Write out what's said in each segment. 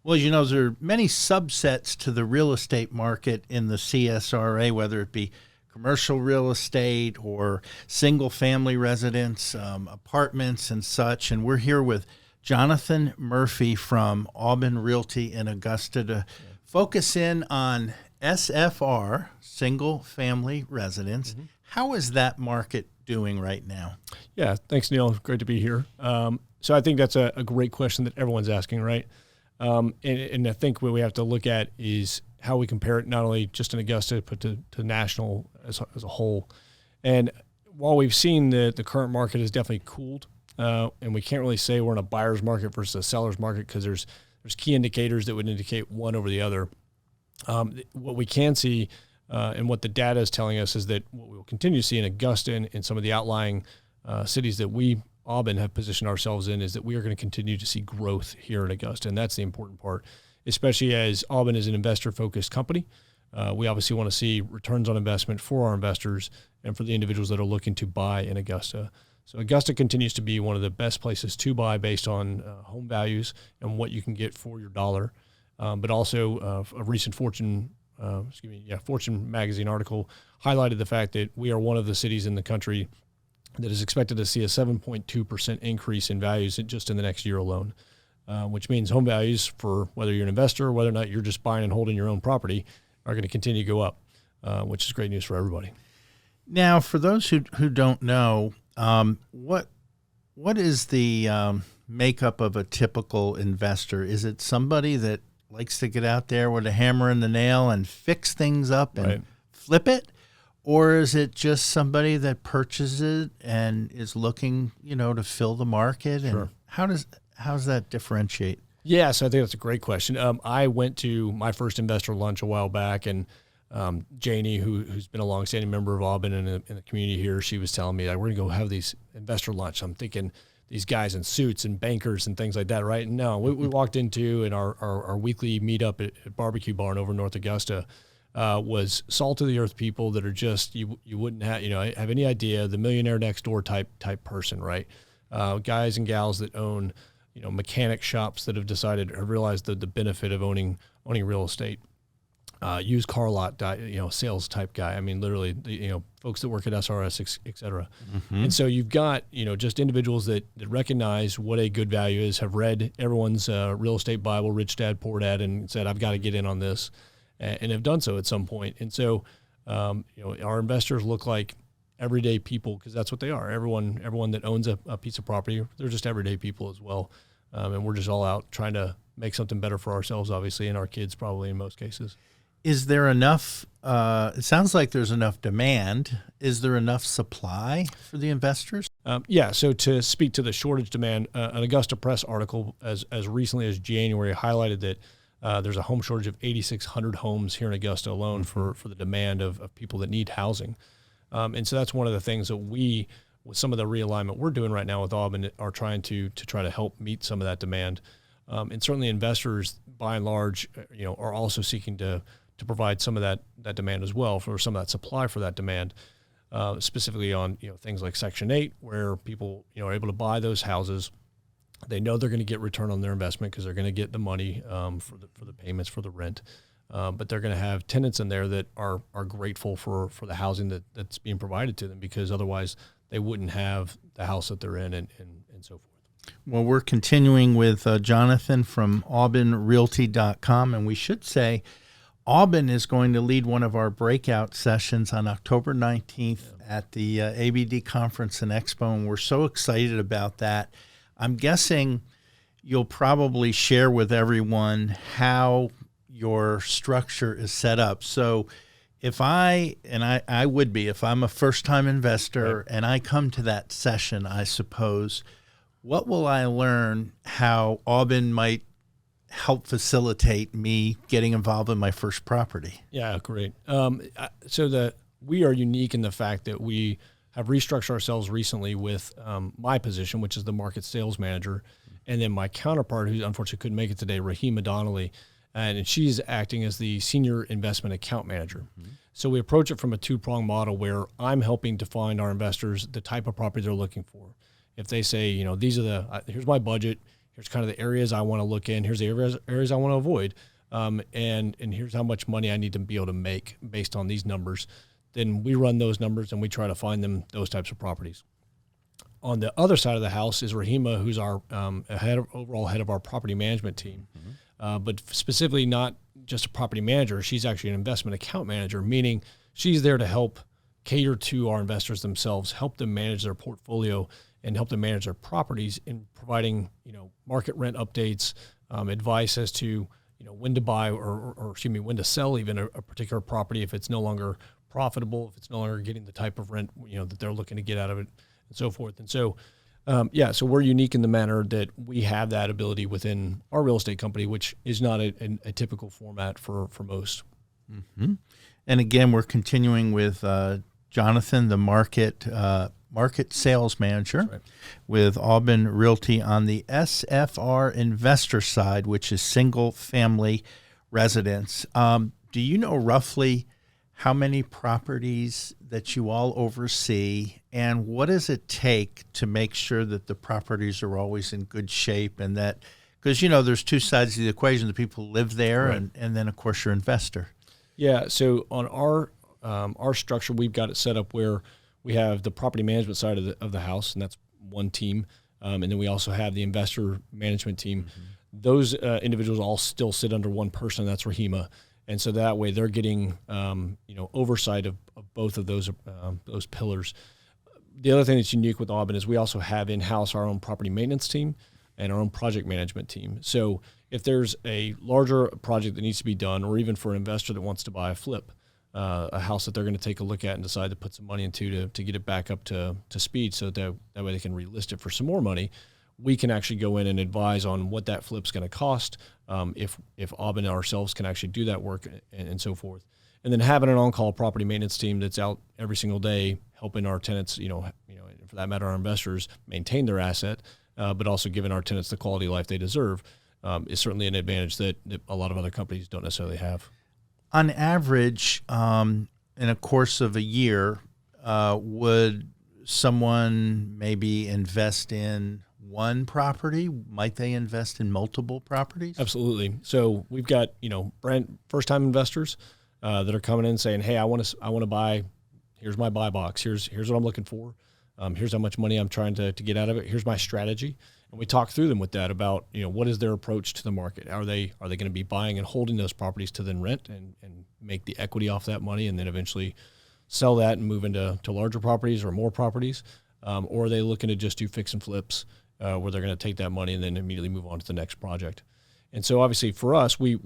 Well, there are many subsets to the real estate market in the CSRA, whether it be commercial real estate or single-family residence, apartments and such. And we're here with Jonathan Murphy from Auben Realty in Augusta to focus in on SFR, single-family residence. Mm-hmm. How is that market doing right now? Yeah, thanks, Neil. Great to be here. So I think that's a great question that everyone's asking, right? And I think what we have to look at is how we compare it not only just in Augusta, but to national as a whole. And while we've seen that the current market has definitely cooled, and we can't really say we're in a buyer's market versus a seller's market because there's key indicators that would indicate one over the other. What we can see and what the data is telling us is that what we will continue to see in Augusta and in some of the outlying cities that we Auben have positioned ourselves in is that we are going to continue to see growth here in Augusta, and that's the important part, especially as Auben is an investor-focused company. We obviously want to see returns on investment for our investors and for the individuals that are looking to buy in Augusta. So Augusta continues to be one of the best places to buy based on home values and what you can get for your dollar. But also a recent Fortune magazine article highlighted the fact that we are one of the cities in the country that is expected to see a 7.2% increase in values just in the next year alone, which means home values for whether you're an investor or whether or not you're just buying and holding your own property are going to continue to go up, which is great news for everybody. Now, for those who don't know, what is the makeup of a typical investor? Is it somebody that likes to get out there with a hammer and the nail and fix things up and flip it? Or is it just somebody that purchases it and is looking, to fill the market? And Sure. How does that differentiate? Yeah, so I think that's a great question. I went to my first investor lunch a while back, and Janie, who's been a longstanding member of Auben in the community here, she was telling me, like, we're going to go have these investor lunch. I'm thinking these guys in suits and bankers and things like that, right? And no, we walked into in our weekly meetup at Barbecue Barn over North Augusta. Was salt of the earth people that are just you wouldn't have any idea, the millionaire next door type person, right? Guys and gals that own mechanic shops that have realized the benefit of owning real estate. Used car lot sales type guy. I mean, literally folks that work at SRS, et cetera. Mm-hmm. And so you've got just individuals that recognize what a good value is, have read everyone's real estate Bible, Rich Dad Poor Dad, and said, I've got to get in on this. And have done so at some point. And so, our investors look like everyday people because that's what they are. Everyone that owns a piece of property, they're just everyday people as well. And we're just all out trying to make something better for ourselves, obviously, and our kids probably in most cases. Is there enough, it sounds like there's enough demand. Is there enough supply for the investors? Yeah, so to speak to the shortage demand, an Augusta Press article as recently as January highlighted that there's a home shortage of 8,600 homes here in Augusta alone for the demand of people that need housing. And so that's one of the things that we, with some of the realignment we're doing right now with Auben, are trying to try to help meet some of that demand. And certainly investors, by and large, are also seeking to provide some of that demand as well, for some of that supply for that demand, specifically on things like Section 8, where people are able to buy those houses. They know they're going to get return on their investment because they're going to get the money for the payments for the rent, but they're going to have tenants in there that are grateful for the housing that's being provided to them, because otherwise they wouldn't have the house that they're in and so forth. Well, we're continuing with Jonathan from AubenRealty.com, and we should say Auben is going to lead one of our breakout sessions on October 19th at the ABD Conference and Expo, and we're so excited about that. I'm guessing you'll probably share with everyone how your structure is set up. So if I would be, if I'm a first-time investor and I come to that session, I suppose, what will I learn how Auben might help facilitate me getting involved in my first property? Yeah, great. So we are unique in the fact that we have restructured ourselves recently with my position, which is the market sales manager, and then my counterpart, who unfortunately couldn't make it today, Rahima Donnelly, and she's acting as the senior investment account manager. Mm-hmm. So we approach it from a two-pronged model where I'm helping to find our investors the type of property they're looking for. If they say, these are here's my budget, Here's kind of the areas I want to look in. Here's the areas I want to avoid. And here's how much money I need to be able to make based on these numbers. Then we run those numbers and we try to find them those types of properties. On the other side of the house is Rahima, who's our overall head of our property management team, but specifically not just a property manager. She's actually an investment account manager, meaning she's there to help cater to our investors themselves, help them manage their portfolio, and help them manage their properties in providing, market rent updates, advice as to, when to buy or when to sell even a particular property if it's no longer profitable, if it's no longer getting the type of rent, that they're looking to get out of it, and so forth. And so, so we're unique in the manner that we have that ability within our real estate company, which is not a typical format for most. Mm-hmm. And again, we're continuing with Jonathan, the market sales manager with Auben Realty on the SFR investor side, which is single family residence. Do you know roughly how many properties that you all oversee, and what does it take to make sure that the properties are always in good shape, and that, because there's two sides of the equation, the people who live there, and then of course your investor. Yeah, so on our structure, we've got it set up where we have the property management side of the house, and that's one team, and then we also have the investor management team. Mm-hmm. Those individuals all still sit under one person, and that's Rahima. And so that way they're getting, oversight of both of those pillars. The other thing that's unique with Auben is we also have in-house our own property maintenance team and our own project management team. So if there's a larger project that needs to be done, or even for an investor that wants to buy a flip, a house that they're going to take a look at and decide to put some money into to get it back up to speed so that way they can relist it for some more money, we can actually go in and advise on what that flip's going to cost, if Auben ourselves can actually do that work, and so forth. And then having an on-call property maintenance team that's out every single day helping our tenants, for that matter, our investors maintain their asset, but also giving our tenants the quality of life they deserve, is certainly an advantage that a lot of other companies don't necessarily have. On average, in a course of a year, would someone maybe invest in one property? Might they invest in multiple properties? Absolutely. So we've got, first-time investors that are coming in saying, "Hey, I want to buy. Here's my buy box. Here's what I'm looking for. Here's how much money I'm trying to get out of it. Here's my strategy." And we talk through them with that about, what is their approach to the market? Are they going to be buying and holding those properties to then rent and make the equity off that money and then eventually sell that and move into larger properties or more properties? Or are they looking to just do fix and flips, where they're going to take that money and then immediately move on to the next project? And so obviously for us, we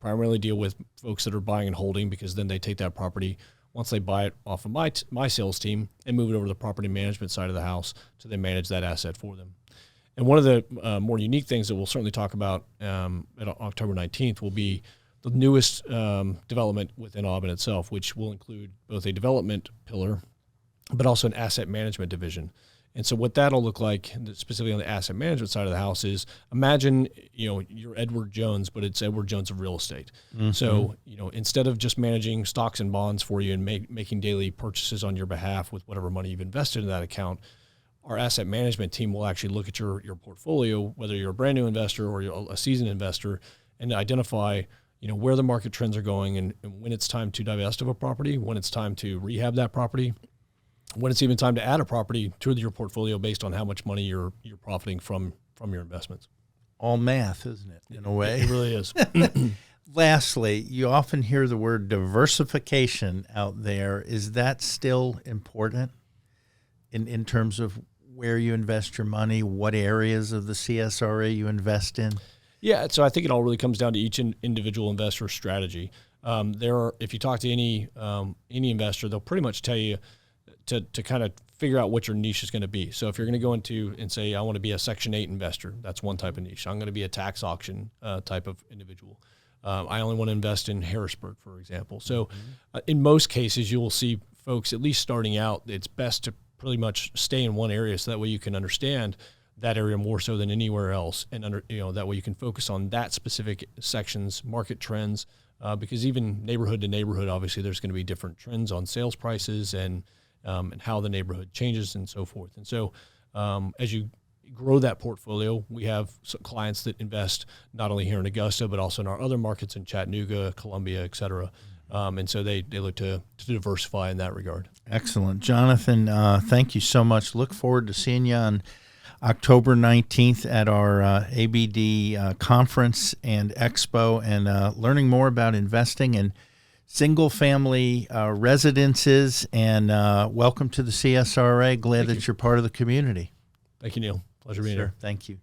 primarily deal with folks that are buying and holding, because then they take that property once they buy it off of my sales team and move it over to the property management side of the house to then manage that asset for them. And one of the more unique things that we'll certainly talk about at October 19th will be the newest development within Auben itself, which will include both a development pillar, but also an asset management division. And so what that'll look like, specifically on the asset management side of the house, is imagine, you're Edward Jones, but it's Edward Jones of real estate. Mm-hmm. So, instead of just managing stocks and bonds for you and making daily purchases on your behalf with whatever money you've invested in that account, our asset management team will actually look at your portfolio, whether you're a brand new investor or you're a seasoned investor, and identify, where the market trends are going and when it's time to divest of a property, when it's time to rehab that property, when it's even time to add a property to your portfolio based on how much money you're profiting from your investments. All math, isn't it, in a way? It really is. Lastly, you often hear the word diversification out there. Is that still important in terms of where you invest your money, what areas of the CSRA you invest in? Yeah, so I think it all really comes down to each individual investor's strategy. If you talk to any investor, they'll pretty much tell you to kind of figure out what your niche is going to be. So if you're going to go into and say, I want to be a Section 8 investor, that's one type of niche. I'm going to be a tax auction type of individual. I only want to invest in Harrisburg, for example. So in most cases, you will see folks, at least starting out, it's best to pretty much stay in one area so that way you can understand that area more so than anywhere else. And that way you can focus on that specific section's market trends, because even neighborhood to neighborhood, obviously there's going to be different trends on sales prices and how the neighborhood changes and so forth. And so as you grow that portfolio. We have some clients that invest not only here in Augusta, but also in our other markets in Chattanooga, Columbia, et cetera. And so they look to diversify in that regard. Excellent. Jonathan, thank you so much. Look forward to seeing you on October 19th at our ABD conference and expo, and learning more about investing in single-family residences. And welcome to the CSRA. Glad that you're part of the community. Thank you, Neil. Pleasure being here. Thank you.